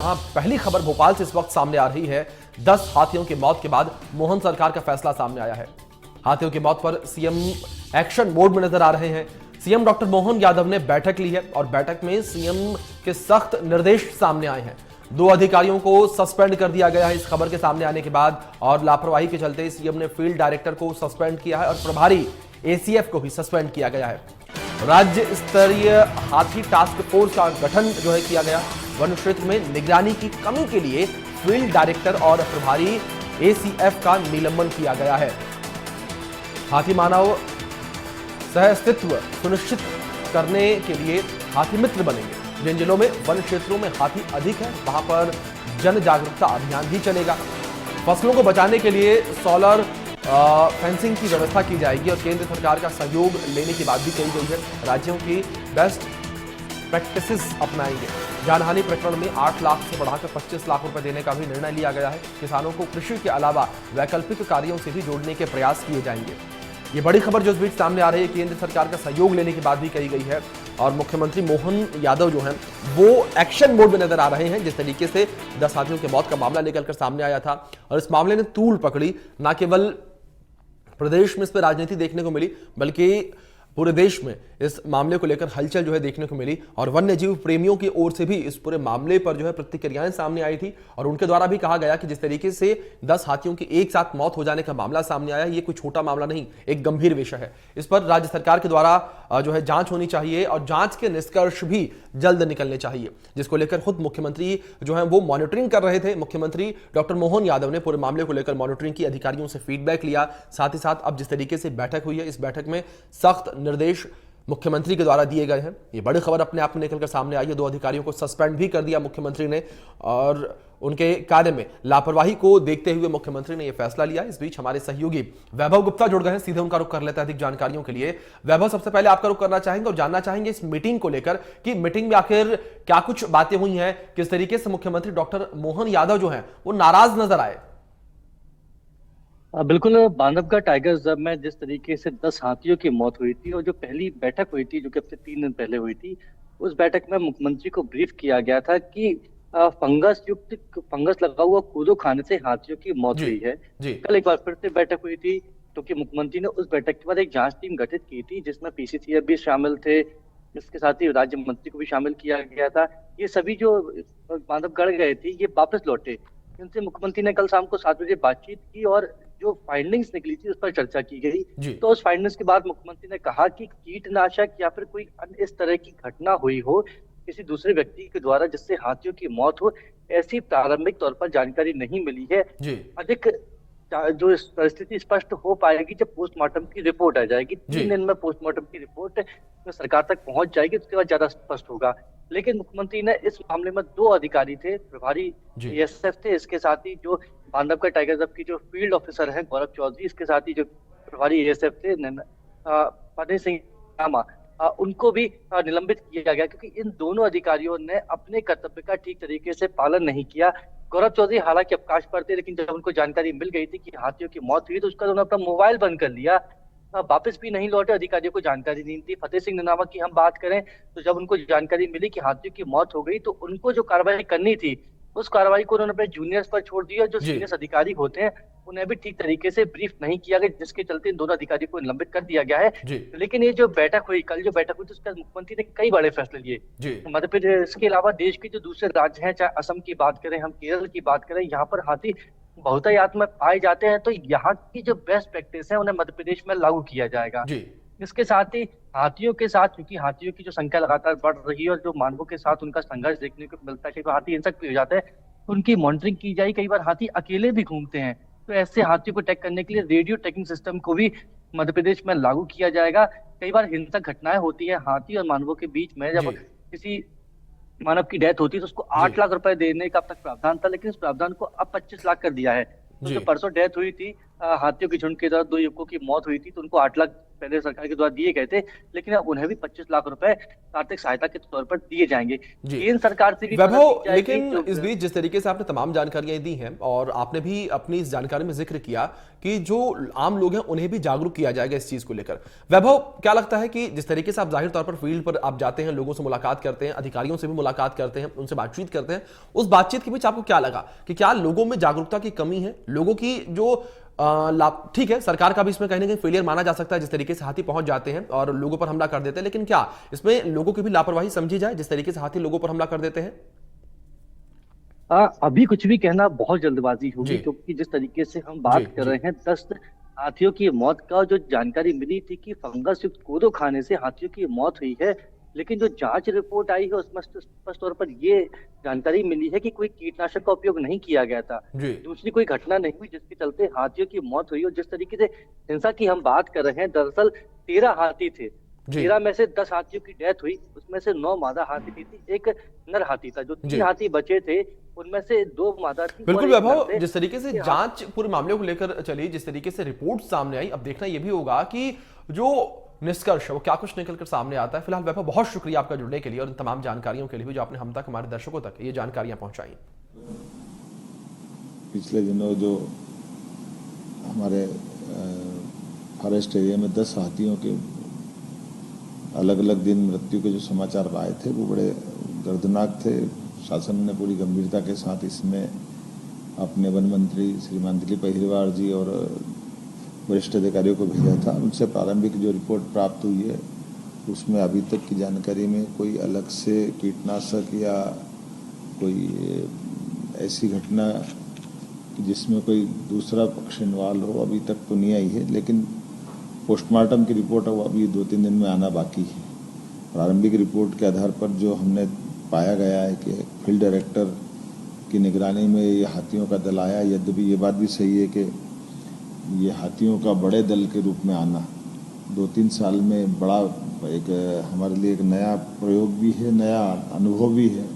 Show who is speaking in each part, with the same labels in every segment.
Speaker 1: जहां पहली खबर भोपाल से इस वक्त सामने आ रही है। 10 हाथियों की मौत के बाद मोहन सरकार का फैसला सामने आया है। हाथियों की मौत पर सीएम एक्शन मोड में नजर आ रहे हैं। सीएम डॉक्टर मोहन यादव ने बैठक ली है और बैठक में सीएम के सख्त निर्देश सामने आए हैं। 2 अधिकारियों को सस्पेंड कर दिया गया है इस खबर के सामने आने के बाद, और लापरवाही के चलते सीएम ने फील्ड डायरेक्टर को सस्पेंड किया है और प्रभारी एसीएफ को भी सस्पेंड किया गया है। राज्य स्तरीय हाथी टास्क फोर्स का गठन किया गया। वन क्षेत्र में निगरानी की कमी के लिए फील्ड डायरेक्टर और प्रभारी एसीएफ का निलंबन किया गया है। हाथी मानव सहअस्तित्व सुनिश्चित करने के लिए हाथी मित्र बनेंगे। जिन जिलों में वन क्षेत्रों में हाथी अधिक है वहां पर जन जागरूकता अभियान भी चलेगा। फसलों को बचाने के लिए सोलर फेंसिंग की व्यवस्था की जाएगी और केंद्र सरकार का सहयोग लेने की बात भी कही गई है। राज्यों की बेस्ट प्रैक्टिसेस अपनाएंगे। जानहानि प्रकरण में 8 लाख से बढ़ाकर 25 लाख रुपए देने का भी निर्णय लिया गया है। किसानों को कृषि के अलावा वैकल्पिक कार्यों से भी जोड़ने के प्रयास किए जाएंगे। ये बड़ी खबर जो इस बीच सामने आ रही है, केंद्र सरकार का सहयोग लेने की बात भी कही गई है और मुख्यमंत्री मोहन यादव जो हैं वो एक्शन मोड में नजर आ रहे हैं। जिस तरीके से 10 हाथियों की मौत का मामला निकलकर सामने आया था और इस मामले ने तूल पकड़ी, न केवल प्रदेश में इस पर राजनीति देखने को मिली बल्कि पूरे देश में इस मामले को लेकर हलचल देखने को मिली और वन्य जीव प्रेमियों की ओर से भी इस पूरे मामले पर प्रतिक्रियाएं सामने आई थी और उनके द्वारा भी कहा गया कि जिस तरीके से 10 हाथियों की एक साथ मौत हो जाने का मामला सामने आया, ये कोई छोटा मामला नहीं, एक गंभीर विषय है। इस पर राज्य सरकार के द्वारा जांच होनी चाहिए और जांच के निष्कर्ष भी जल्द निकलने चाहिए, जिसको लेकर खुद मुख्यमंत्री वो मॉनिटरिंग कर रहे थे। मुख्यमंत्री डॉक्टर मोहन यादव ने पूरे मामले को लेकर मॉनिटरिंग की, अधिकारियों से फीडबैक लिया। साथ ही साथ अब जिस तरीके से बैठक हुई है, इस बैठक में सख्त निर्देश मुख्यमंत्री के द्वारा दिए गए हैं। ये बड़ी खबर अपने आप में निकलकर सामने आई है। 2 अधिकारियों को सस्पेंड भी कर दिया मुख्यमंत्री ने और उनके कार्य में लापरवाही को देखते हुए मुख्यमंत्री ने यह फैसला लिया। इस बीच हमारे सहयोगी वैभव गुप्ता जुड़ गए हैं, सीधे उनका रुख कर लेते हैं अधिक जानकारियों के लिए। वैभव, सबसे पहले आपका रुख करना चाहेंगे और जानना चाहेंगे इस मीटिंग को लेकर कि मीटिंग में आखिर क्या कुछ बातें हुई हैं, किस तरीके से मुख्यमंत्री डॉक्टर मोहन यादव जो है वो नाराज नजर आए।
Speaker 2: बिल्कुल, बांधवगढ़ टाइगर रिजर्व में जिस तरीके से 10 हाथियों की मौत हुई थी और जो पहली बैठक हुई थी जो कि अब से 3 दिन पहले हुई थी, उस बैठक में मुख्यमंत्री को ब्रीफ किया गया था कि फंगस लगा हुआ कूदो खाने से हाथियों की मौत हुई है। कल एक बार फिर से बैठक हुई थी क्योंकि मुख्यमंत्री ने उस बैठक के बाद एक जांच टीम गठित की थी जिसमें पीसीसीएफ भी शामिल थे, इसके साथ ही राज्य मंत्री को भी शामिल किया गया था। ये सभी जो बांधवगढ़ गए थे ये वापस लौटे। इनसे मुख्यमंत्री ने कल शाम को 7 बजे बातचीत की और जो फाइंडिंग्स निकली थी उस पर चर्चा की गई। तो उस फाइंडिंग्स के बाद मुख्यमंत्री ने कहा कि कीटनाशक या फिर कोई अन्य इस तरह की घटना हुई हो किसी दूसरे व्यक्ति के द्वारा जिससे हाथियों की मौत हो, ऐसी प्रारंभिक तौर पर जानकारी नहीं मिली है। अधिक जो परिस्थिति स्पष्ट हो पाएगी जब पोस्टमार्टम की रिपोर्ट आ जाएगी। 3 दिन में पोस्टमार्टम की रिपोर्ट सरकार तक पहुंच जाएगी, उसके बाद ज्यादा स्पष्ट होगा। लेकिन मुख्यमंत्री ने इस मामले में 2 अधिकारी थे, प्रभारी एएसएफ थे, इसके साथ ही जो बांधवगढ़ टाइगर रिजर्व की जो फील्ड ऑफिसर हैं गौरव चौधरी, इसके साथ ही जो प्रभारी एएसएफ थे फतेह सिंह नामा, उनको भी निलंबित किया गया क्योंकि इन दोनों अधिकारियों ने अपने कर्तव्य का ठीक तरीके से पालन नहीं किया। गौरव चौधरी हालांकि अवकाश पर थे, लेकिन जब उनको जानकारी मिल गई थी कि हाथियों की मौत हुई तो उसका उन्होंने अपना मोबाइल बंद कर लिया, वापस भी नहीं लौटे, अधिकारियों को जानकारी नहीं थी। फतेह सिंह नामा की हम बात करें तो जब उनको जानकारी मिली कि हाथियों की मौत हो गई तो उनको जो कार्रवाई करनी थी उस कार्रवाई को उन्होंने अपने जूनियर्स पर छोड़ दिया। जो सीनियर अधिकारी होते हैं उन्हें भी ठीक तरीके से ब्रीफ नहीं किया गया, जिसके चलते इन दोनों अधिकारियों को निलंबित कर दिया गया है। लेकिन ये जो बैठक हुई, कल जो बैठक हुई तो उसका मुख्यमंत्री ने कई बड़े फैसले लिए। मध्य प्रदेश के अलावा देश के जो दूसरे राज्य हैं, चाहे असम की बात करें, हम केरल की बात करें, यहाँ पर हाथी बहुतायत में पाए जाते हैं तो यहाँ की जो बेस्ट प्रैक्टिस है उन्हें मध्य प्रदेश में लागू किया जाएगा। इसके साथ ही हाथियों के साथ, क्योंकि हाथियों की जो संख्या लगातार बढ़ रही है और जो मानवों के साथ उनका संघर्ष देखने को मिलता है, कई बार हाथी हिंसक भी हो जाते हैं, उनकी मॉनिटरिंग की जाए। कई बार हाथी अकेले भी घूमते हैं, तो ऐसे हाथियों को ट्रैक करने के लिए रेडियो ट्रैकिंग सिस्टम को भी मध्य प्रदेश में लागू किया जाएगा। कई बार हिंसक घटनाएं होती है हाथी और मानवों के बीच में, जब किसी मानव की डेथ होती है तो उसको 8 लाख रुपए देने का अब तक प्रावधान था, लेकिन इस प्रावधान को अब 25 लाख कर दिया है। तो जो परसों डेथ हुई थी हाथियों के झुंड के दौरान 2 युवकों की मौत हुई थी तो उनको 8 लाख पहले सरकार के द्वारा दिए गए थे, लेकिन अब उन्हें भी 25 लाख रुपए आर्थिक सहायता के तौर पर दिए जाएंगे।
Speaker 1: जी
Speaker 2: केंद्र सरकार से भी मदद
Speaker 1: वैभव,
Speaker 2: दी जाएगी।
Speaker 1: लेकिन
Speaker 2: जो
Speaker 1: इस बीच जिस तरीके से आपने तमाम जानकारियां दी हैं और आपने भी अपनी इस जानकारी में जिक्र किया कि जो आम लोग हैं उन्हें भी जागरूक किया जाएगा इस चीज को लेकर, वैभव क्या लगता है कि जिस तरीके से आप जाहिर तौर पर फील्ड पर आप जाते हैं, लोगों से मुलाकात करते हैं, अधिकारियों से भी मुलाकात करते हैं, उनसे बातचीत करते हैं, उस बातचीत के बीच आपको क्या लगा कि क्या लोगों में जागरूकता की कमी है? लोगों की जो ठीक है, सरकार का भी इसमें कहीं ना कहीं फेलियर माना जा सकता है जिस तरीके से हाथी पहुंच जाते हैं और लोगों पर हमला कर देते हैं, लेकिन क्या इसमें लोगों की भी लापरवाही समझी जाए जिस तरीके से हाथी लोगों पर हमला कर देते हैं?
Speaker 2: अभी कुछ भी कहना बहुत जल्दबाजी
Speaker 1: जी
Speaker 2: होगी, क्योंकि जिस तरीके से हम
Speaker 1: जी
Speaker 2: बात कर
Speaker 1: जी
Speaker 2: रहे हैं 10 हाथियों की मौत का, जो जानकारी मिली थी कि फंगस युक्त कोदो खाने से हाथियों की मौत हुई है, लेकिन जो जांच रिपोर्ट आई है उसमें स्पष्ट तौर पर ये जानकारी मिली है कि कोई कीटनाशक का उपयोग नहीं किया गया था।
Speaker 1: जी
Speaker 2: दूसरी कोई घटना नहीं हुई जिसके चलते हाथियों की मौत हुई। और जिस तरीके से हिंसा की हम बात कर रहे हैं, दरअसल 13 हाथी थे,
Speaker 1: जी
Speaker 2: 13 में से 10 हाथियों की डेथ हुई, उसमें से 9 मादा हाथी थी, एक नर हाथी था। जो 3
Speaker 1: जी
Speaker 2: हाथी बचे थे उनमें से 2 मादा थी और
Speaker 1: बिल्कुल
Speaker 2: एक नर
Speaker 1: वैभव,
Speaker 2: थे।
Speaker 1: जिस तरीके से
Speaker 2: ये
Speaker 1: जांच पूरे मामले को लेकर चली, जिस तरीके से रिपोर्ट सामने आई, अब देखना यह भी होगा कि जो निष्कर्ष है वो क्या कुछ निकल कर सामने आता है। फिलहाल वैभव, बहुत शुक्रिया आपका जुड़ने के लिए और इन तमाम जानकारियों के लिए भी जो आपने हम तक, हमारे दर्शकों तक ये जानकारियां पहुंचाई।
Speaker 3: पिछले दिनों जो हमारे फॉरेस्ट एरिया में 10 हाथियों के अलग अलग दिन मृत्यु के जो समाचार आए थे वो बड़े दर्दनाक थे। शासन ने पूरी गंभीरता के साथ इसमें अपने वन मंत्री श्रीमान दिलीप अहिरवार जी और वरिष्ठ अधिकारियों को भेजा था। उनसे प्रारंभिक जो रिपोर्ट प्राप्त हुई है उसमें अभी तक की जानकारी में कोई अलग से कीटनाशक या कोई ऐसी घटना जिसमें कोई दूसरा पक्ष इन्वॉल्व हो अभी तक तो नहीं आई है, लेकिन पोस्टमार्टम की रिपोर्ट है वो अभी 2-3 दिन में आना बाकी है। प्रारंभिक रिपोर्ट के आधार पर जो हमने पाया गया है कि फील्ड डायरेक्टर की निगरानी में ये हाथियों का दल आया। यद्यपि ये बात भी सही है कि ये हाथियों का बड़े दल के रूप में आना 2-3 साल में बड़ा एक हमारे लिए एक नया प्रयोग भी है, नया अनुभव भी है।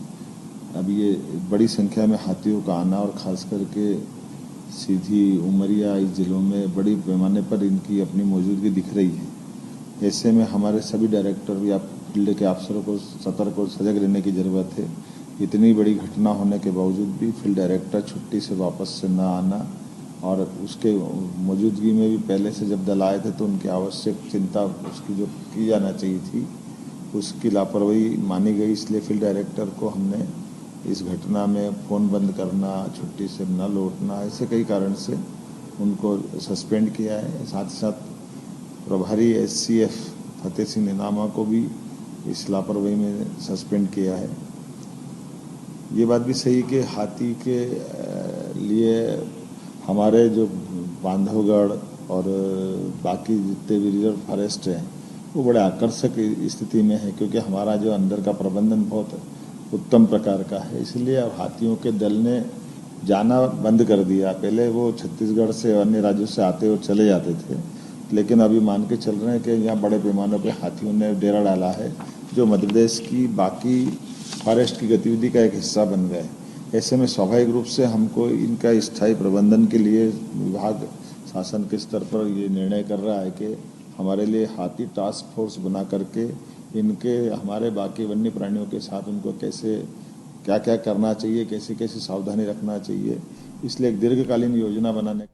Speaker 3: अभी ये बड़ी संख्या में हाथियों का आना और ख़ास करके सीधी उमरिया इस जिलों में बड़ी पैमाने पर इनकी अपनी मौजूदगी दिख रही है। ऐसे में हमारे सभी डायरेक्टर या फील्ड के अफसरों को सतर्क और सजग रहने की ज़रूरत है। इतनी बड़ी घटना होने के बावजूद भी फील्ड डायरेक्टर छुट्टी से वापस से न आना और उसके मौजूदगी में भी पहले से जब दल आए थे तो उनकी आवश्यक चिंता उसकी जो की जाना चाहिए थी उसकी लापरवाही मानी गई। इसलिए फील्ड डायरेक्टर को हमने इस घटना में फ़ोन बंद करना, छुट्टी से न लौटना, ऐसे कई कारण से उनको सस्पेंड किया है। साथ ही साथ प्रभारी SCF फतेह सिंह निनामा को भी इस लापरवाही में सस्पेंड किया है। ये बात भी सही कि हाथी के लिए हमारे जो बांधवगढ़ और बाकी जितने भी रिजर्व फॉरेस्ट हैं वो बड़े आकर्षक स्थिति में है, क्योंकि हमारा जो अंदर का प्रबंधन बहुत उत्तम प्रकार का है। इसलिए अब हाथियों के दल ने जाना बंद कर दिया। पहले वो छत्तीसगढ़ से अन्य राज्यों से आते और चले जाते थे, लेकिन अभी मान के चल रहे हैं कि यहाँ बड़े पैमाने पर हाथियों ने डेरा डाला है जो मध्य प्रदेश की बाकी फॉरेस्ट की गतिविधि का एक हिस्सा बन गए। ऐसे में स्वाभाविक रूप से हमको इनका स्थायी प्रबंधन के लिए विभाग शासन के स्तर पर ये निर्णय कर रहा है कि हमारे लिए हाथी टास्क फोर्स बना करके इनके हमारे बाकी वन्य प्राणियों के साथ उनको कैसे क्या क्या करना चाहिए, कैसे कैसे सावधानी रखना चाहिए, इसलिए एक दीर्घकालीन योजना बनाने